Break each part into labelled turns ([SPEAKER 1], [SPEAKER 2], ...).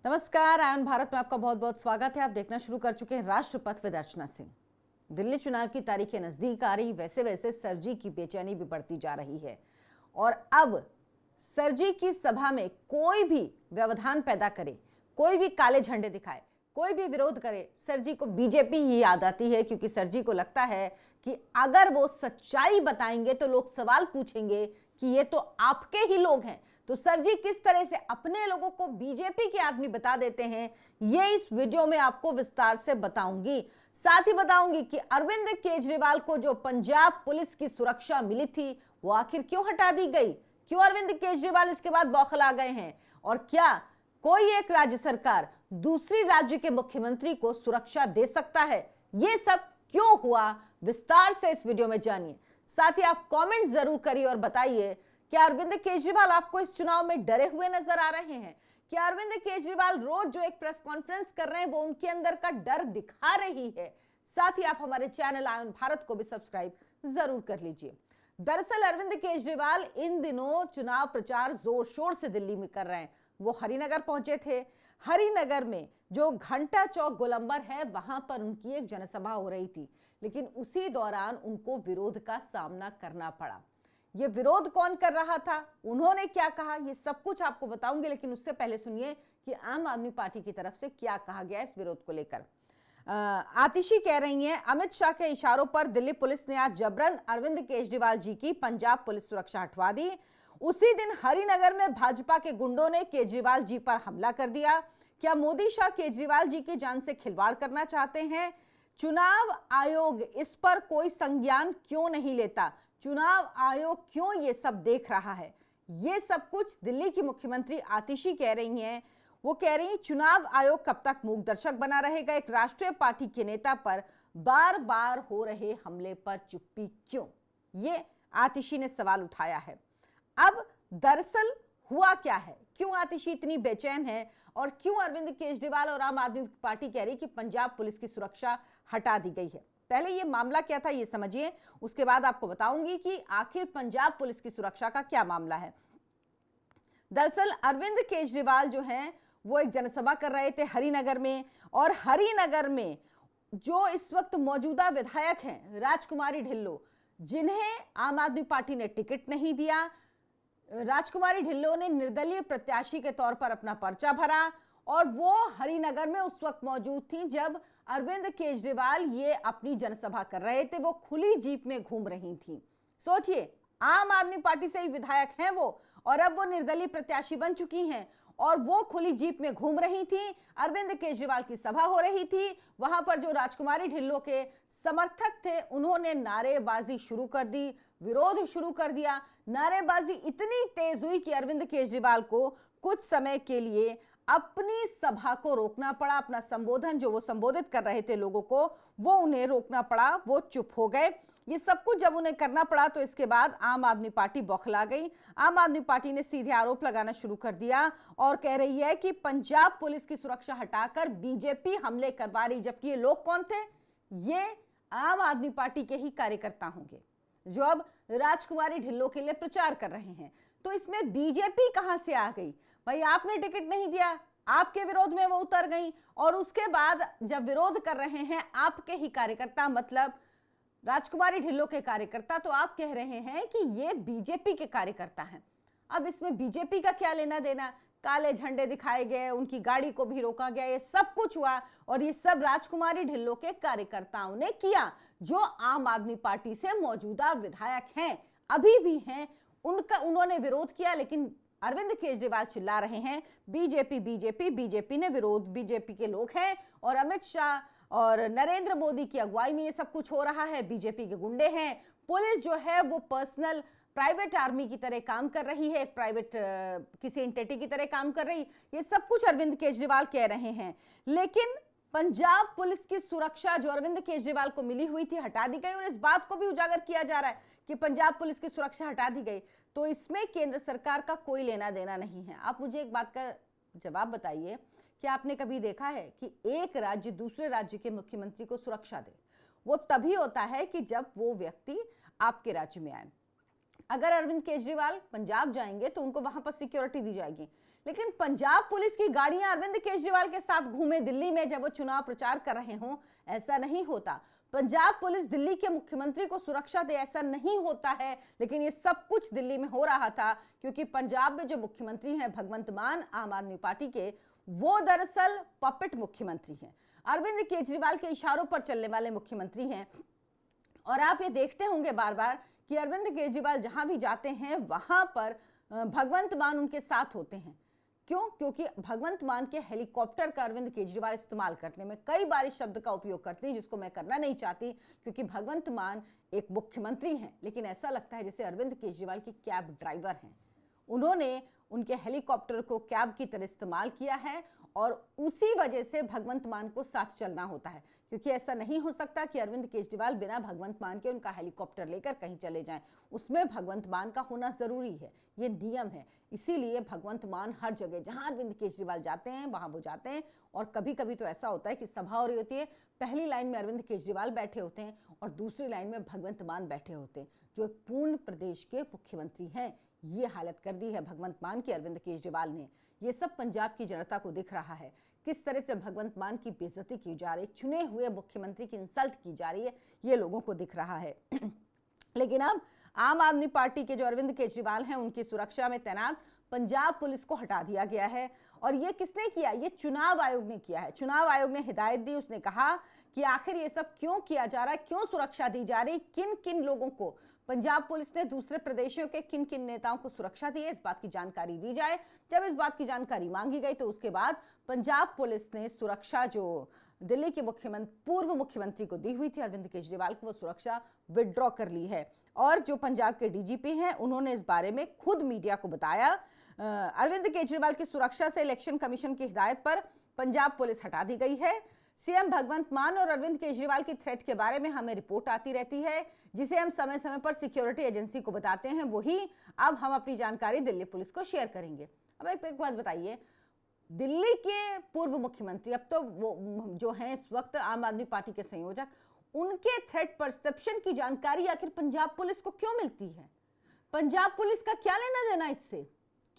[SPEAKER 1] नमस्कार, आयन भारत में आपका बहुत बहुत स्वागत है। आप देखना शुरू कर चुके हैं राष्ट्रपथ विद अर्चना सिंह। दिल्ली चुनाव की तारीखें नजदीक आ रही, वैसे वैसे सरजी की बेचैनी भी बढ़ती जा रही है। और अब सरजी की सभा में कोई भी व्यवधान पैदा करे, कोई भी काले झंडे दिखाए, कोई भी विरोध करे, सरजी को बीजेपी ही याद आती है। क्योंकि सरजी को लगता है कि अगर वो सच्चाई बताएंगे तो लोग सवाल पूछेंगे कि ये तो आपके ही लोग हैं। तो सरजी किस तरह से अपने लोगों को बीजेपी के आदमी बता देते हैं, ये इस वीडियो में आपको विस्तार से बताऊंगी। साथ ही बताऊंगी कि अरविंद केजरीवाल को जो पंजाब पुलिस की सुरक्षा मिली थी वो आखिर क्यों हटा दी गई, क्यों अरविंद केजरीवाल इसके बाद बौखला गए हैं, और क्या कोई एक राज्य सरकार दूसरी राज्य के मुख्यमंत्री को सुरक्षा दे सकता है। ये सब क्यों हुआ, विस्तार से इस वीडियो में जानिए। साथ ही आप कमेंट जरूर करिए और बताइए क्या अरविंद केजरीवाल आपको इस चुनाव में डरे हुए नजर आ रहे हैं। क्या अरविंद केजरीवाल रोज जो एक प्रेस कॉन्फ्रेंस कर रहे हैं वो उनके अंदर का डर दिखा रही है। साथ ही आप हमारे चैनल आयन भारत को भी सब्सक्राइब जरूर कर लीजिए। दरअसल अरविंद केजरीवाल इन दिनों चुनाव प्रचार जोर शोर से दिल्ली में कर रहे हैं। वो हरिनगर पहुंचे थे। हरिनगर में जो घंटा चौक गोलंबर है वहां पर उनकी एक जनसभा हो रही थी, लेकिन उसी दौरान उनको विरोध का सामना करना पड़ा। ये विरोध कौन कर रहा था, उन्होंने क्या कहा, ये सब कुछ आपको बताऊंगी। लेकिन उससे पहले सुनिए कि आम आदमी पार्टी की तरफ से क्या कहा गया इस विरोध को लेकर। आतिशी कह रही हैं, अमित शाह के इशारों पर दिल्ली पुलिस ने आज जबरन अरविंद केजरीवाल जी की पंजाब पुलिस सुरक्षा हटवा दी। उसी दिन हरिनगर में भाजपा के गुंडों ने केजरीवाल जी पर हमला कर दिया। क्या मोदी शाह केजरीवाल जी की जान से खिलवाड़ करना चाहते हैं? चुनाव आयोग इस पर कोई संज्ञान क्यों नहीं लेता? चुनाव आयोग क्यों ये सब देख रहा है? ये सब कुछ दिल्ली की मुख्यमंत्री आतिशी कह रही हैं। वो कह रही हैं चुनाव आयोग कब तक मूक दर्शक बना रहेगा? एक राष्ट्रीय पार्टी के नेता पर बार बार हो रहे हमले पर चुप्पी क्यों? ये आतिशी ने सवाल उठाया है। अब दरअसल हुआ क्या है, क्यों आतिशी इतनी बेचैन है और क्यों अरविंद केजरीवाल और आम आदमी पार्टी कह रही कि पंजाब पुलिस की सुरक्षा हटा दी गई है? पहले ये मामला क्या था ये समझिए, उसके बाद आपको बताऊंगी कि आखिर पंजाब पुलिस की सुरक्षा का क्या मामला है। दरअसल अरविंद केजरीवाल जो हैं वो एक जनसभा कर रहे थे हरिनगर में, और हरिनगर में जो इस वक्त मौजूदा विधायक हैं राजकुमारी ढिल्लों, जिन्हें आम आदमी पार्टी ने टिकट नहीं दिया, राजकुमारी ढिल्लों ने निर्दलीय प्रत्याशी के तौर पर अपना पर्चा भरा और वो हरिनगर में उस वक्त मौजूद थी जब अरविंद केजरीवाल ये अपनी जनसभा कर रहे थे। वो खुली जीप में घूम रही थी। सोचिए, आम आदमी पार्टी से ही विधायक हैं वो, और अब वो निर्दलीय प्रत्याशी बन चुकी हैं और वो खुली जीप में घूम रही थी। अरविंद केजरीवाल की सभा हो रही थी। वहां पर जो राजकुमारी ढिल्लों के समर्थक थे उन्होंने नारेबाजी शुरू कर दी, विरोध शुरू कर दिया। नारेबाजी इतनी तेज हुई कि अरविंद केजरीवाल को कुछ समय के लिए अपनी सभा को रोकना पड़ा। अपना संबोधन जो वो संबोधित कर रहे थे लोगों को, वो उन्हें रोकना पड़ा। वो चुप हो गए। ये सब कुछ जब उन्हें करना पड़ा तो इसके बाद आम आदमी पार्टी बौखला गई। आम आदमी पार्टी ने सीधे आरोप लगाना शुरू कर दिया और कह रही है कि पंजाब पुलिस की सुरक्षा हटाकर बीजेपी हमले करवा रही। जबकि ये लोग कौन थे? ये आम आदमी पार्टी के ही कार्यकर्ता होंगे जो अब राजकुमारी ढिल्लों के लिए प्रचार कर रहे हैं। तो इसमें बीजेपी कहां से आ गई? भाई आपने टिकट नहीं दिया, आपके विरोध में वो उतर गई, और उसके बाद जब विरोध कर रहे हैं आपके ही कार्यकर्ता, मतलब राजकुमारी ढिल्लों के कार्यकर्ता, तो आप कह रहे हैं कि ये बीजेपी के कार्यकर्ता हैं। अब इसमें बीजेपी का क्या लेना देना? काले झंडे दिखाए गए, उनकी गाड़ी को भी रोका गया, ये सब कुछ हुआ और ये सब राजकुमारी ढिल्लों के कार्यकर्ताओं ने किया, जो आम आदमी पार्टी से मौजूदा विधायक हैं, अभी भी हैं। उन्होंने विरोध किया। लेकिन अरविंद केजरीवाल चिल्ला रहे हैं बीजेपी बीजेपी, बीजेपी ने विरोध, बीजेपी के लोग हैं और अमित शाह और नरेंद्र मोदी की अगुवाई में ये सब कुछ हो रहा है, बीजेपी के गुंडे हैं। पुलिस जो है वो पर्सनल प्राइवेट आर्मी की तरह काम कर रही है, प्राइवेट किसी एंटिटी की तरह काम कर रही। ये सब कुछ अरविंद केजरीवाल कह रहे हैं। लेकिन पंजाब पुलिस की सुरक्षा जो अरविंद केजरीवाल को मिली हुई थी हटा दी गई, और इस बात को भी उजागर किया जा रहा है कि पंजाब पुलिस की सुरक्षा हटा दी गई। तो इसमें केंद्र सरकार का कोई लेना देना नहीं है। आप मुझे एक बात का जवाब बताइए, क्या आपने कभी देखा है कि एक राज्य दूसरे राज्य के मुख्यमंत्री को सुरक्षा दे? वो तभी होता है कि जब वो व्यक्ति आपके राज्य में आए। अगर अरविंद केजरीवाल पंजाब जाएंगे तो उनको वहां पर सिक्योरिटी दी जाएगी, लेकिन पंजाब पुलिस की गाड़ियां अरविंद केजरीवाल के साथ घूमे दिल्ली में जब वो चुनाव प्रचार कर रहे हों, ऐसा नहीं होता। पंजाब पुलिस दिल्ली के मुख्यमंत्री को सुरक्षा दे, ऐसा नहीं होता है। लेकिन ये सब कुछ दिल्ली में हो रहा था क्योंकि पंजाब में जो मुख्यमंत्री हैं भगवंत मान, आम आदमी पार्टी के, वो दरअसल पपेट मुख्यमंत्री हैं, अरविंद केजरीवाल के इशारों पर चलने वाले मुख्यमंत्री हैं। और आप ये देखते होंगे बार बार कि अरविंद केजरीवाल जहां भी जाते हैं वहां पर भगवंत मान उनके साथ होते हैं। क्यों? क्योंकि भगवंत मान के हेलीकॉप्टर का अरविंद केजरीवाल इस्तेमाल करने में कई बार इस शब्द का उपयोग करते हैं जिसको मैं करना नहीं चाहती, क्योंकि भगवंत मान एक मुख्यमंत्री हैं, लेकिन ऐसा लगता है जैसे अरविंद केजरीवाल की कैब ड्राइवर हैं। उन्होंने उनके हेलीकॉप्टर को कैब की तरह इस्तेमाल किया है और उसी वजह से भगवंत मान को साथ चलना होता है, क्योंकि ऐसा नहीं हो सकता कि अरविंद केजरीवाल बिना भगवंत मान के उनका हेलीकॉप्टर लेकर कहीं चले जाएं। उसमें भगवंत मान का होना जरूरी है, ये नियम है। इसीलिए भगवंत मान हर जगह जहां अरविंद केजरीवाल जाते हैं वहां वो जाते हैं। और कभी कभी तो ऐसा होता है कि सभा हो रही होती है, पहली लाइन में अरविंद केजरीवाल बैठे होते हैं और दूसरी लाइन में भगवंत मान बैठे होते हैं, जो एक पूर्ण प्रदेश के मुख्यमंत्री हैं। ये हालत कर दी है भगवंत मान की अरविंद केजरीवाल ने। ये सब पंजाब की जनता को दिख रहा है, किस तरह से भगवंत मान की बेइज्जती की जा रही है, चुने हुए मुख्यमंत्री की इंसल्ट की जा रही है, ये लोगों को दिख रहा है। लेकिन अब आम आदमी पार्टी के जो अरविंद केजरीवाल हैं उनकी सुरक्षा में तैनात पंजाब पुलिस को हटा दिया गया है। और ये किसने किया? ये चुनाव आयोग ने किया है। चुनाव आयोग ने हिदायत दी, उसने कहा कि आखिर ये सब क्यों किया जा रहा है, क्यों सुरक्षा दी जा रही, किन किन लोगों को पंजाब पुलिस ने दूसरे प्रदेशों के किन किन नेताओं को सुरक्षा दी है, इस बात की जानकारी दी जाए। जब इस बात की जानकारी मांगी गई तो उसके बाद पंजाब पुलिस ने सुरक्षा जो दिल्ली के पूर्व मुख्यमंत्री को दी हुई थी अरविंद केजरीवाल को, वो सुरक्षा विड्रॉ कर ली है। और जो पंजाब के डीजीपी हैं उन्होंने इस बारे में खुद मीडिया को बताया, अरविंद केजरीवाल की सुरक्षा से इलेक्शन कमीशन की हिदायत पर पंजाब पुलिस हटा दी गई है। सीएम भगवंत मान और अरविंद केजरीवाल की थ्रेट के बारे में हमें रिपोर्ट आती रहती है, जिसे हम समय समय पर सिक्योरिटी एजेंसी को बताते हैं, वही अब हम अपनी जानकारी दिल्ली पुलिस को शेयर करेंगे। अब एक बात बताइए, दिल्ली के पूर्व मुख्यमंत्री, अब तो वो जो हैं इस वक्त आम आदमी पार्टी के संयोजक, उनके थ्रेट परसेप्शन की जानकारी आखिर पंजाब पुलिस को क्यों मिलती है? पंजाब पुलिस का क्या लेना देना इससे?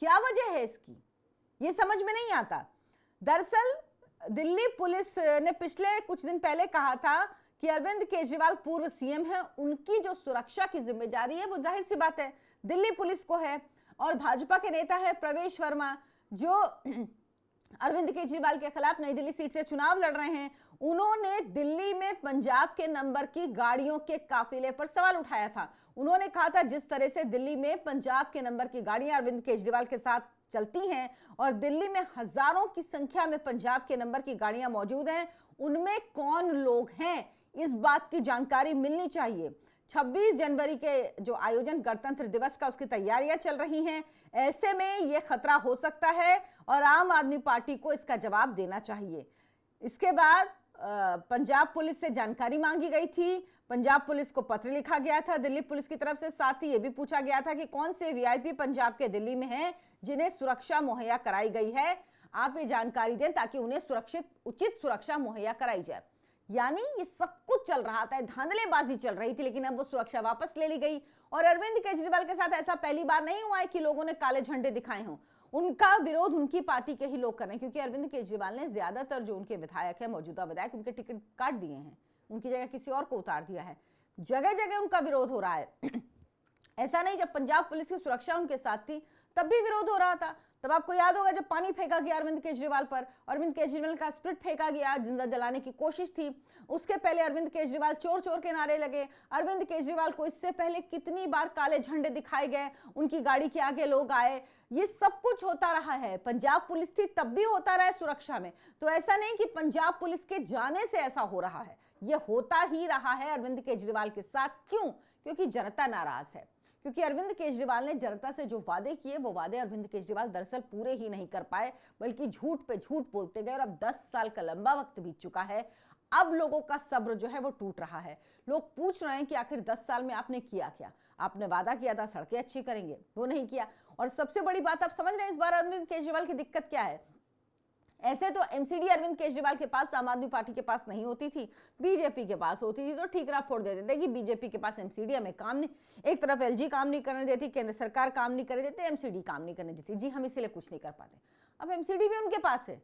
[SPEAKER 1] क्या वजह है इसकी? ये समझ में नहीं आता। दरअसल दिल्ली पुलिस ने पिछले कुछ दिन पहले कहा था कि अरविंद केजरीवाल पूर्व सीएम है, उनकी जो सुरक्षा की जिम्मेदारी है वो जाहिर सी बात है दिल्ली पुलिस को है। और भाजपा के नेता है प्रवेश वर्मा, जो अरविंद केजरीवाल के खिलाफ नई दिल्ली सीट से चुनाव लड़ रहे हैं, उन्होंने दिल्ली में पंजाब के नंबर की गाड़ियों के काफिले पर सवाल उठाया था। उन्होंने कहा था जिस तरह से दिल्ली में पंजाब के नंबर की गाड़ियां अरविंद केजरीवाल के साथ चलती हैं और दिल्ली में हजारों की संख्या में पंजाब के नंबर की गाड़ियां मौजूद हैं, उनमें कौन लोग हैं, इस बात की जानकारी मिलनी चाहिए। 26 जनवरी के जो आयोजन गणतंत्र दिवस का, उसकी तैयारियां चल रही हैं। ऐसे में यह खतरा हो सकता है और आम आदमी पार्टी को इसका जवाब देना चाहिए। इसके बाद पंजाब पुलिस से जानकारी मांगी गई थी, पंजाब पुलिस को पत्र लिखा गया था दिल्ली पुलिस की तरफ से। साथ ही यह भी पूछा गया था कि कौन से वीआईपी पंजाब के दिल्ली में हैं जिन्हें सुरक्षा मुहैया कराई गई है, आप ये जानकारी दें ताकि उन्हें उचित सुरक्षा मुहैया कराई जाए। यानी ये सब कुछ चल रहा था, धांधलेबाजी चल रही थी, लेकिन अब वो सुरक्षा वापस ले ली गई। और अरविंद केजरीवाल के साथ ऐसा पहली बार नहीं हुआ है कि लोगों ने काले झंडे दिखाए हों। उनका विरोध उनकी पार्टी के ही लोग कर रहे हैं, क्योंकि अरविंद केजरीवाल ने ज्यादातर जो उनके विधायक है, मौजूदा विधायक, उनके टिकट काट दिए हैं, उनकी जगह किसी और को उतार दिया है। जगह जगह उनका विरोध हो रहा है। ऐसा नहीं, जब पंजाब पुलिस की सुरक्षा उनके साथ थी तब भी विरोध हो रहा था। तब आपको याद होगा जब पानी फेंका गया अरविंद केजरीवाल पर, अरविंद केजरीवाल का स्प्रिट फेंका गया, जिंदा जलाने की कोशिश थी। उसके पहले अरविंद केजरीवाल चोर चोर के नारे लगे। अरविंद केजरीवाल को इससे पहले कितनी बार काले झंडे दिखाए गए, उनकी गाड़ी के आगे लोग आए, ये सब कुछ होता रहा है। पंजाब पुलिस थी तब भी होता रहा है सुरक्षा में। तो ऐसा नहीं कि पंजाब पुलिस के जाने से ऐसा हो रहा है, ये होता ही रहा है अरविंद केजरीवाल के साथ। क्यों? क्योंकि जनता नाराज है, क्योंकि अरविंद केजरीवाल ने जनता से जो वादे किए वो वादे अरविंद केजरीवाल दरअसल पूरे ही नहीं कर पाए, बल्कि झूठ पे झूठ बोलते गए। और अब 10 साल का लंबा वक्त बीत चुका है, अब लोगों का सब्र जो है वो टूट रहा है। लोग पूछ रहे हैं कि आखिर 10 साल में आपने किया क्या? आपने वादा किया था सड़कें अच्छी करेंगे, वो नहीं किया। और सबसे बड़ी बात आप समझ रहे हैं इस बार अरविंद केजरीवाल की दिक्कत क्या है? ऐसे तो एमसीडी अरविंद केजरीवाल के पास आम आदमी पार्टी के पास नहीं होती थी, बीजेपी के पास होती थी, तो ठीकरा फोड़ देते थे कि बीजेपी के पास एमसीडी हमें काम नहीं, एक तरफ एलजी काम नहीं करने देती, केंद्र सरकार काम नहीं करने देती, एमसीडी काम नहीं करने देती, जी हम इसीलिए कुछ नहीं कर पाते। अब एमसीडी भी उनके पास है,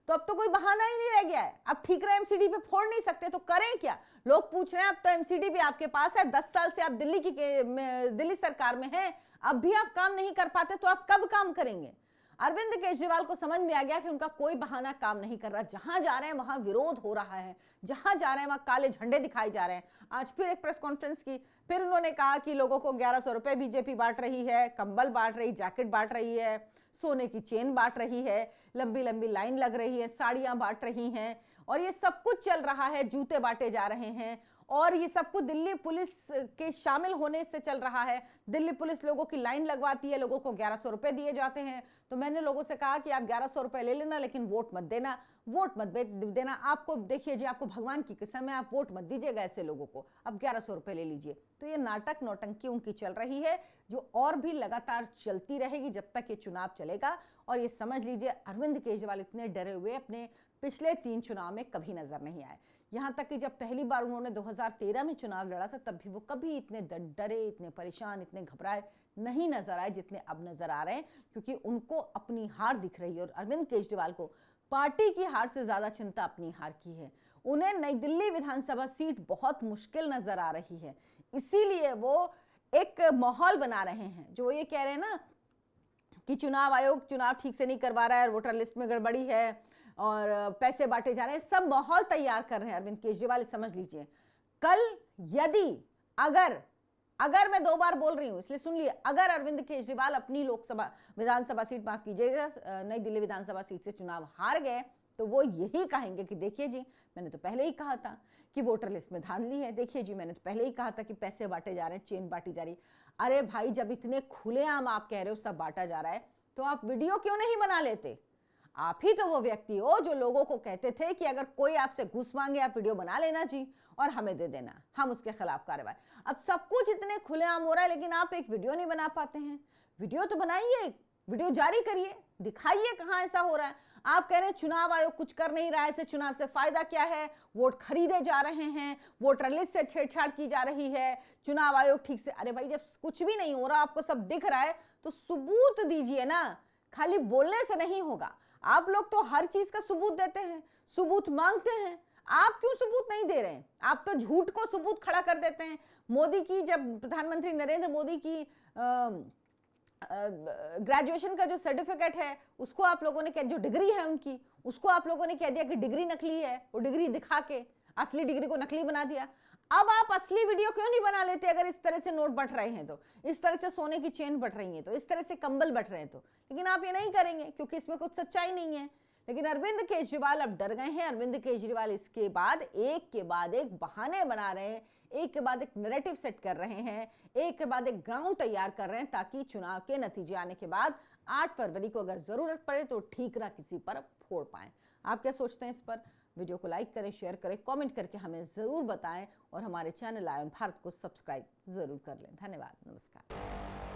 [SPEAKER 1] तो अब तो कोई बहाना ही नहीं रह गया है। अब ठीकरा एमसीडी पे फोड़ नहीं सकते तो करें क्या? लोग पूछ रहे हैं अब तो एमसीडी भी आपके पास है, 10 साल से आप दिल्ली सरकार में हैं, अब भी आप काम नहीं कर पाते तो आप कब काम करेंगे? अरविंद केजरीवाल को समझ में आ गया कि उनका कोई बहाना काम नहीं कर रहा, जहां जा रहे हैं वहां विरोध हो रहा है, जहां जा रहे हैं वहां काले झंडे दिखाए जा रहे हैं। आज फिर एक प्रेस कॉन्फ्रेंस की, फिर उन्होंने कहा कि लोगों को 1100 रुपए बीजेपी बांट रही है, कंबल बांट रही, जैकेट बांट रही है, सोने की चेन बांट रही है, लंबी लंबी लाइन लग रही है, साड़ियां बांट रही हैं, और ये सब कुछ चल रहा है, जूते बांटे जा रहे हैं, और ये सब कुछ दिल्ली पुलिस के शामिल होने से चल रहा है। दिल्ली पुलिस लोगों की लाइन लगवाती है, लोगों को 1100 रुपए दिए जाते हैं। तो मैंने लोगों से कहा कि आप 1100 रुपए ले लेना, लेकिन वोट मत देना, वोट मत देना। आपको देखिए जी, आपको भगवान की कसम है, आप वोट मत दीजिएगा ऐसे लोगों को, अब 1100 रुपए ले लीजिए। तो ये नाटक नौटंकी उनकी चल रही है, जो और भी लगातार चलती रहेगी जब तक ये चुनाव चलेगा। और ये समझ लीजिए अरविंद केजरीवाल इतने डरे हुए अपने पिछले 3 चुनाव में कभी नजर नहीं आए। यहां तक कि जब पहली बार उन्होंने 2013 में चुनाव लड़ा था, तब भी वो कभी इतने डरे, इतने परेशान, इतने घबराए नहीं नजर आए जितने अब नजर आ रहे हैं, क्योंकि उनको अपनी हार दिख रही है। और अरविंद केजरीवाल को पार्टी की हार से ज्यादा चिंता अपनी हार की है। उन्हें नई दिल्ली विधानसभा सीट बहुत मुश्किल नजर आ रही है, इसीलिए वो एक माहौल बना रहे हैं, जो ये कह रहे हैं ना कि चुनाव आयोग चुनाव ठीक से नहीं करवा रहा है, वोटर लिस्ट में गड़बड़ी है और पैसे बांटे जा रहे हैं, सब माहौल तैयार कर रहे हैं अरविंद केजरीवाल। समझ लीजिए, कल यदि अगर मैं 2 बार बोल रही हूं इसलिए सुन लिए, अगर अरविंद केजरीवाल अपनी लोकसभा विधानसभा सीट, माफ कीजिएगा, नई दिल्ली विधानसभा सीट से चुनाव हार गए, तो वो यही कहेंगे कि देखिए जी, मैंने तो पहले ही कहा था कि वोटर लिस्ट में धांधली है, देखिए जी, मैंने तो पहले ही कहा था कि पैसे बांटे जा रहे हैं, चेन बांटी जा रही। अरे भाई, जब इतने खुलेआम आप कह रहे हो सब बांटा जा रहा है, तो आप वीडियो क्यों नहीं बना लेते? आप ही तो वो व्यक्ति हो जो लोगों को कहते थे कि अगर कोई आपसे घूस मांगे आप वीडियो बना लेना जी और हमें दे देना, हम उसके खिलाफ कार्रवाई। अब सब कुछ इतने खुलेआम हो रहा है, लेकिन आप एक वीडियो नहीं बना पाते हैं। वीडियो तो बनाइए, वीडियो जारी करिए, दिखाइए कहां ऐसा हो रहा है। आप कह रहे हैं चुनाव आयोग कुछ कर नहीं रहा है, इससे चुनाव से फायदा क्या है, वोट खरीदे जा रहे हैं, वोटर लिस्ट से छेड़छाड़ की जा रही है, चुनाव आयोग ठीक से। अरे भाई, जब कुछ भी नहीं हो रहा, आपको सब दिख रहा है, तो सबूत दीजिए ना, खाली बोलने से नहीं होगा। आप लोग तो हर चीज का सबूत देते हैं, सबूत मांगते हैं, आप क्यों सबूत नहीं दे रहे हैं? आप तो झूठ को सबूत खड़ा कर देते हैं। मोदी की, जब प्रधानमंत्री नरेंद्र मोदी की ग्रेजुएशन का जो सर्टिफिकेट है, उसको आप लोगों ने, जो डिग्री है उनकी, उसको आप लोगों ने कह दिया कि डिग्री नकली है, वो डिग्री दिखा के असली डिग्री को नकली बना दिया। अब आप असली वीडियो क्यों नहीं बना लेते? अगर इस तरह से नोट बट रहे हैं तो, इस तरह से सोने की चेन बट रही है तो, इस तरह से कंबल बट रहे हैं तो, लेकिन आप ये नहीं करेंगे क्योंकि इसमें कुछ सच्चाई नहीं है। लेकिन अरविंद केजरीवाल अब डर गए हैं। अरविंद केजरीवाल इसके बाद एक के बाद एक बहाने बना रहे हैं, एक के बाद एक नैरेटिव सेट कर रहे हैं, एक के बाद एक ग्राउंड तैयार कर रहे हैं, ताकि चुनाव के नतीजे आने के बाद 8 फरवरी को अगर जरूरत पड़े तो ठीकरा किसी पर फोड़ पाएं। आप क्या सोचते हैं इस पर? वीडियो को लाइक करें, शेयर करें, कमेंट करके हमें जरूर बताएं और हमारे चैनल आयन भारत को सब्सक्राइब जरूर कर लें। धन्यवाद, नमस्कार।